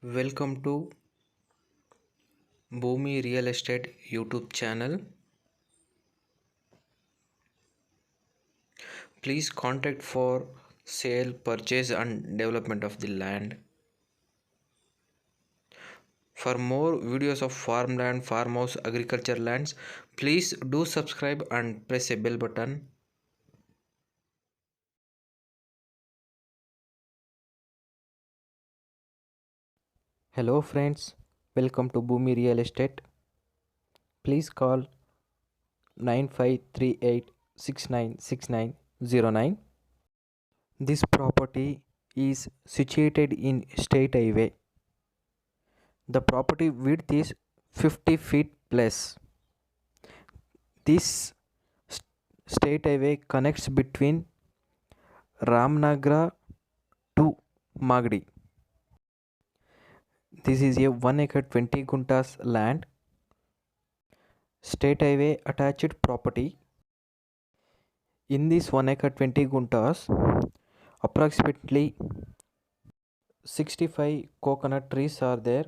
Welcome to Bhumi Real Estate YouTube channel. Please contact for sale, purchase and development of the land. For more videos of farmland, farmhouse, agriculture lands, please do subscribe and press a bell button. Hello friends, welcome to Bhumi Real Estate. Please call 9538696909. This property is situated in State Highway. The property width is 50 feet plus. This state highway connects between Ramnagra to Magdi. This is a 1 acre 20 guntas land. State highway attached property. In this 1 acre 20 guntas, approximately 65 coconut trees are there.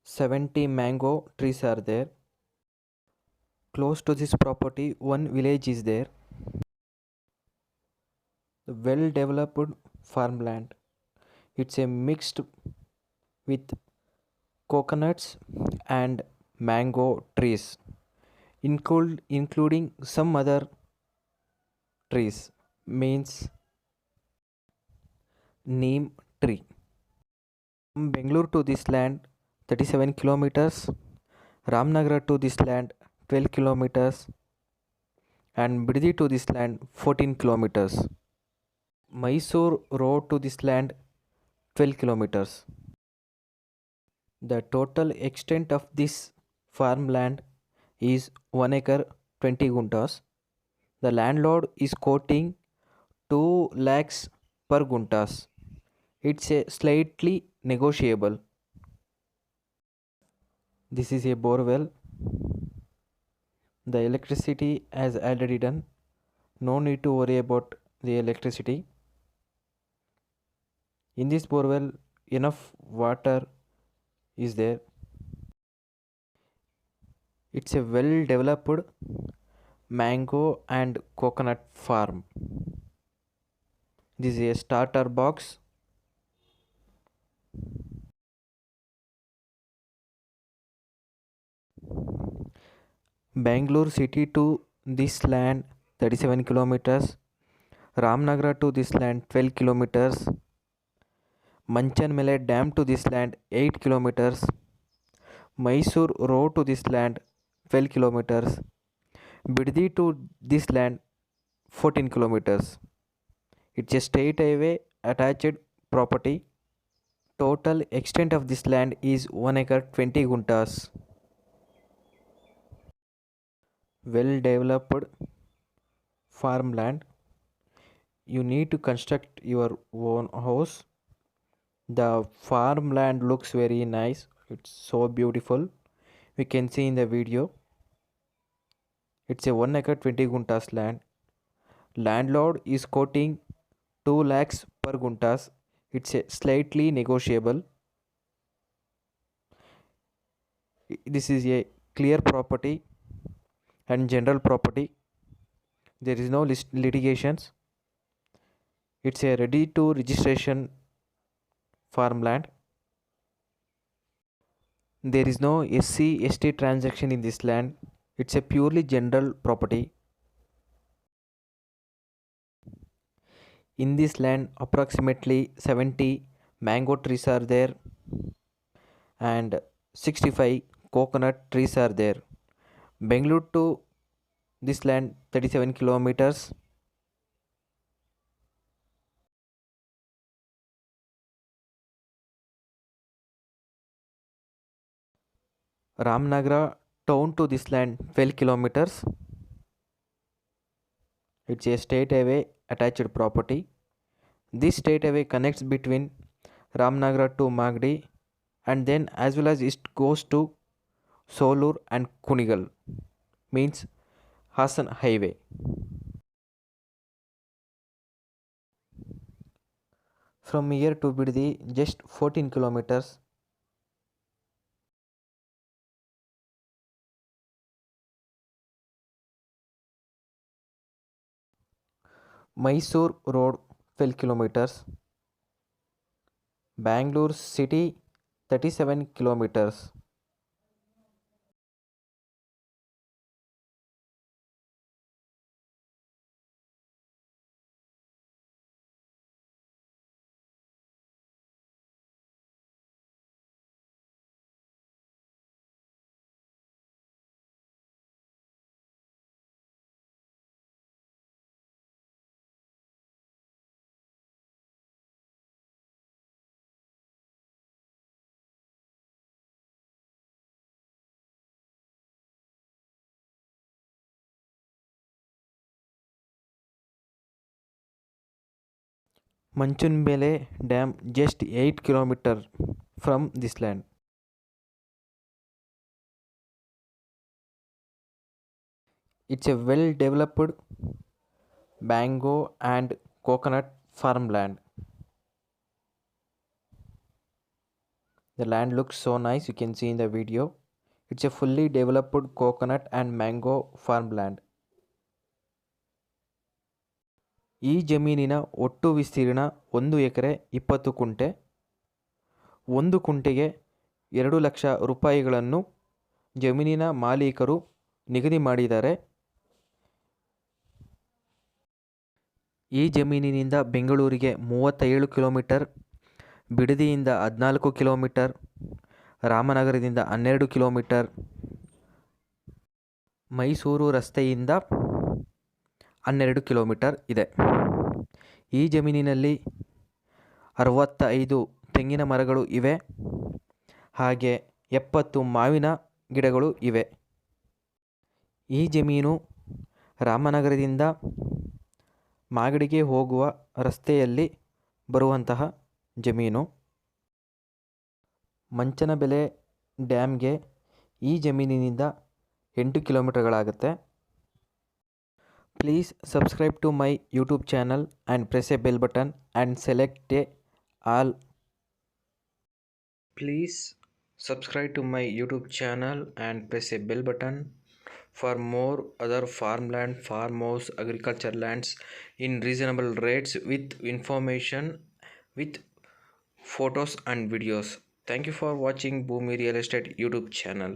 70 mango trees are there. Close to this property, one village is there. The well developed farmland. It's a mixed with coconuts and mango trees, including some other trees, means neem tree. From Bangalore to this land 37 kilometers, Ramnagar to this land 12 kilometers, and Biddi to this land 14 kilometers. Mysore road to this land 12 kilometers. The total extent of this farmland is 1 acre 20 guntas. The landlord is quoting 2 lakhs per guntas. It's a slightly negotiable. This is a borewell. The electricity has already done. No need to worry about the electricity. In this borewell, enough water is there. It's a well developed mango and coconut farm. This is a starter box. Bangalore city to this land 37 kilometers. Ramnagar to this land 12 kilometers. Manchanmele dam to this land 8 kilometers. Mysore road to this land 12 kilometers. Biddi to this land 14 kilometers. It's a state highway attached property. Total extent of this land is 1 acre 20 guntas. Well developed farmland. You need to construct your own house. The farmland looks very nice. It's so beautiful. We can see in the video. It's a 1 acre 20 guntas land. Landlord is quoting 2 lakhs per guntas. It's a slightly negotiable. This is a clear property and general property. There is no litigations. It's a ready to registration farmland. There is no SC/ST transaction in this land. It's a purely general property. In this land, approximately 70 mango trees are there and 65 coconut trees are there. Bangalore to this land 37 kilometers. Ramnagar town to this land 12 kilometers. It's a state highway attached property. This state highway connects between Ramnagar to Magdi, and then as well as it goes to Solur and Kunigal, means Hassan highway. From here to Biddi, just 14 kilometers. Mysore road 12 kilometers. Bangalore city 37 kilometers. Manchunbele Dam just 8 kilometers from this land. It's a well developed mango and coconut farmland. The land looks so nice, you can see in the video. It's a fully developed coconut and mango farmland. ಈ ಜಮೀನಿನ ಒಟ್ಟು ವಿಸ್ತೀರ್ಣ 1 ಎಕರೆ 20 ಕುಂಟೆ. 1 ಕುಂಟೆಗೆ 2 ಲಕ್ಷ ರೂಪಾಯಿಗಳನ್ನು ಜಮೀನಿನ ಮಾಲೀಕರು ನಿಗದಿ ಮಾಡಿದ್ದಾರೆ. ಈ ಜಮೀನಿನಿಂದ ಬೆಂಗಳೂರಿಗೆ 37 ಕಿಲೋಮೀಟರ್, ಬಿಡದಿಯಿಂದ 14 ಕಿಲೋಮೀಟರ್, ರಾಮನಗರದಿಂದ 12 ಕಿಲೋಮೀಟರ್, ಮೈಸೂರು ರಸ್ತೆಯಿಂದ 12 ಕಿಲೋಮೀಟರ್ ಇದೆ. ಈ ಜಮೀನಿನಲ್ಲಿ 65 ತೆಂಗಿನ ಮರಗಳು ಇವೆ, ಹಾಗೆ 70 ಮಾವಿನ ಗಿಡಗಳು ಇವೆ. ಈ ಜಮೀನು ರಾಮನಗರದಿಂದ ಮಾಗಡಿಗೆ ಹೋಗುವ ರಸ್ತೆಯಲ್ಲಿ ಬರುವಂತಹ ಜಮೀನು. ಮಂಚನಬೆಲೆ ಡ್ಯಾಮ್ಗೆ ಈ ಜಮೀನಿನಿಂದ 8 ಕಿಲೋಮೀಟರ್ಗಳಾಗುತ್ತೆ. Please subscribe to my YouTube channel and press a bell button and select a all. Please subscribe to my YouTube channel and press a bell button for more other farmland, farmhouse, agriculture lands in reasonable rates with information, with photos and videos. Thank you for watching Bhoomi Real Estate YouTube channel.